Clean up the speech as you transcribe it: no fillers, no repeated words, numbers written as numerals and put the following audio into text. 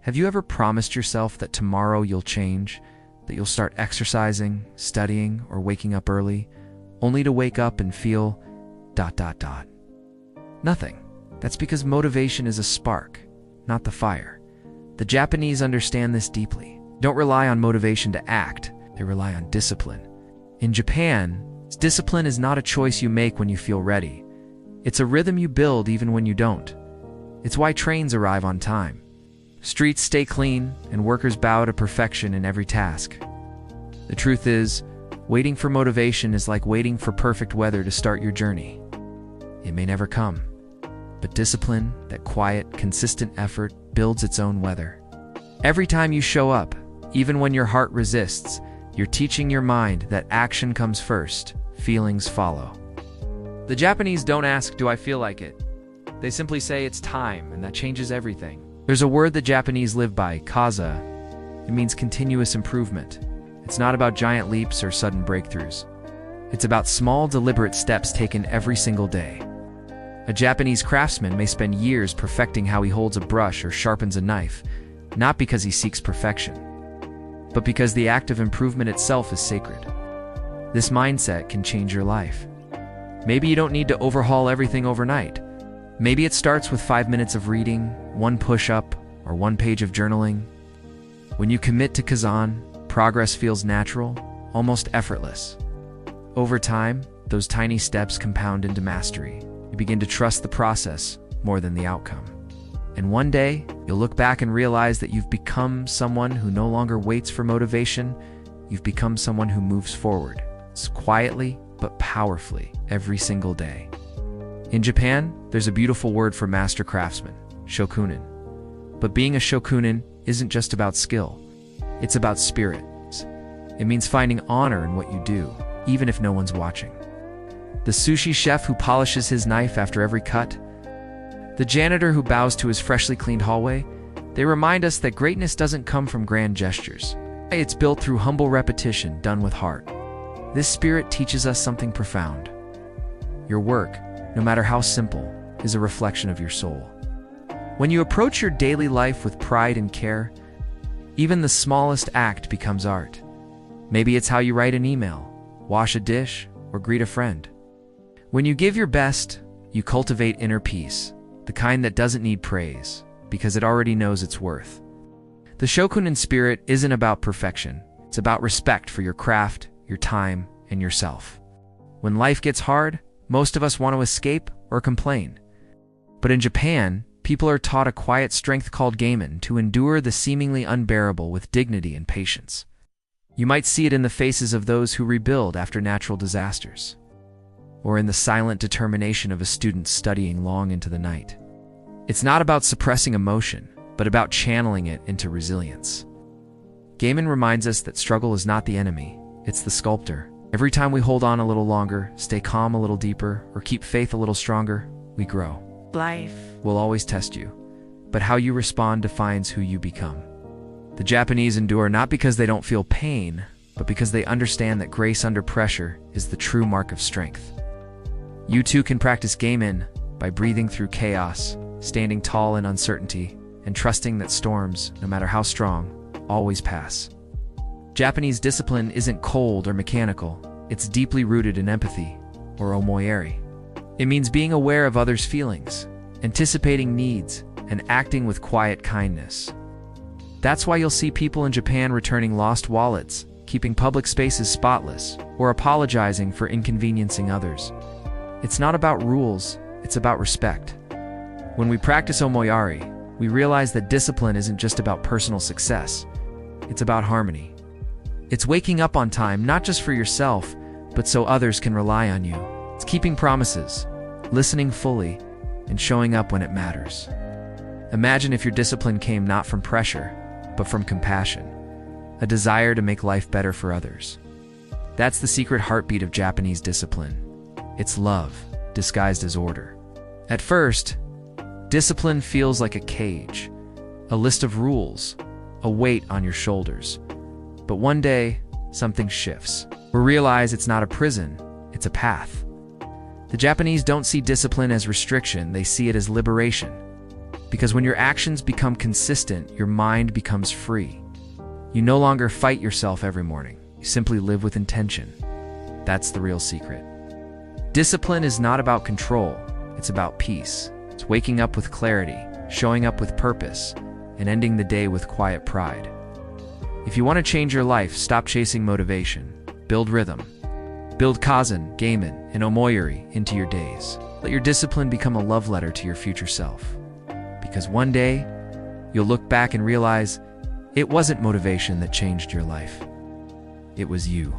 Have you ever promised yourself that tomorrow you'll change, that you'll start exercising, studying, or waking up early, only to wake up and feel ... Nothing. That's because motivation is a spark, not the fire. The Japanese understand this deeply. Don't rely on motivation to act, they rely on discipline. In Japan, discipline is not a choice you make when you feel ready. It's a rhythm you build even when you don't. It's why trains arrive on time. Streets stay clean, and workers bow to perfection in every task. The truth is, waiting for motivation is like waiting for perfect weather to start your journey. It may never come, but discipline, that quiet, consistent effort, builds its own weather. Every time you show up, even when your heart resists, you're teaching your mind that action comes first, feelings follow. The Japanese don't ask, "Do I feel like it?" They simply say it's time, and that changes everything. There's a word the Japanese live by, kaza. It means continuous improvement. It's not about giant leaps or sudden breakthroughs. It's about small, deliberate steps taken every single day. A Japanese craftsman may spend years perfecting how he holds a brush or sharpens a knife, not because he seeks perfection, but because the act of improvement itself is sacred. This mindset can change your life. Maybe you don't need to overhaul everything overnight. Maybe it starts with 5 minutes of reading, 1 push-up, or 1 page of journaling. When you commit to Kaizen, progress feels natural, almost effortless. Over time, those tiny steps compound into mastery. You begin to trust the process more than the outcome. And one day, you'll look back and realize that you've become someone who no longer waits for motivation. You've become someone who moves forward, quietly but powerfully, every single day. In Japan, there's a beautiful word for master craftsman, Shokunin. But being a Shokunin isn't just about skill. It's about spirit. It means finding honor in what you do, even if no one's watching. The sushi chef who polishes his knife after every cut, the janitor who bows to his freshly cleaned hallway, they remind us that greatness doesn't come from grand gestures. It's built through humble repetition done with heart. This spirit teaches us something profound. Your work, no matter how simple, is a reflection of your soul. When you approach your daily life with pride and care, even the smallest act becomes art. Maybe it's how you write an email, wash a dish, or greet a friend. When you give your best, you cultivate inner peace, the kind that doesn't need praise, because it already knows its worth. The Shokunin spirit isn't about perfection. It's about respect for your craft, your time, and yourself. When life gets hard, most of us want to escape or complain. But in Japan, people are taught a quiet strength called Gaman to endure the seemingly unbearable with dignity and patience. You might see it in the faces of those who rebuild after natural disasters, or in the silent determination of a student studying long into the night. It's not about suppressing emotion, but about channeling it into resilience. Gaman reminds us that struggle is not the enemy, it's the sculptor. Every time we hold on a little longer, stay calm a little deeper, or keep faith a little stronger, we grow. Life will always test you, but how you respond defines who you become. The Japanese endure not because they don't feel pain, but because they understand that grace under pressure is the true mark of strength. You too can practice Gaman by breathing through chaos, standing tall in uncertainty, and trusting that storms, no matter how strong, always pass. Japanese discipline isn't cold or mechanical, it's deeply rooted in empathy, or Omoiyari. It means being aware of others' feelings, anticipating needs, and acting with quiet kindness. That's why you'll see people in Japan returning lost wallets, keeping public spaces spotless, or apologizing for inconveniencing others. It's not about rules, it's about respect. When we practice Omoiyari, we realize that discipline isn't just about personal success, it's about harmony. It's waking up on time, not just for yourself, but so others can rely on you. It's keeping promises, listening fully, and showing up when it matters. Imagine if your discipline came not from pressure, but from compassion, a desire to make life better for others. That's the secret heartbeat of Japanese discipline. It's love, disguised as order. At first, discipline feels like a cage, a list of rules, a weight on your shoulders. But one day, something shifts. We realize it's not a prison, it's a path. The Japanese don't see discipline as restriction, they see it as liberation. Because when your actions become consistent, your mind becomes free. You no longer fight yourself every morning. You simply live with intention. That's the real secret. Discipline is not about control. It's about peace. It's waking up with clarity, showing up with purpose, and ending the day with quiet pride. If you want to change your life, stop chasing motivation. Build rhythm. Build Kaizen, Gaman, and Omoiyari into your days. Let your discipline become a love letter to your future self. Because one day, you'll look back and realize it wasn't motivation that changed your life. It was you.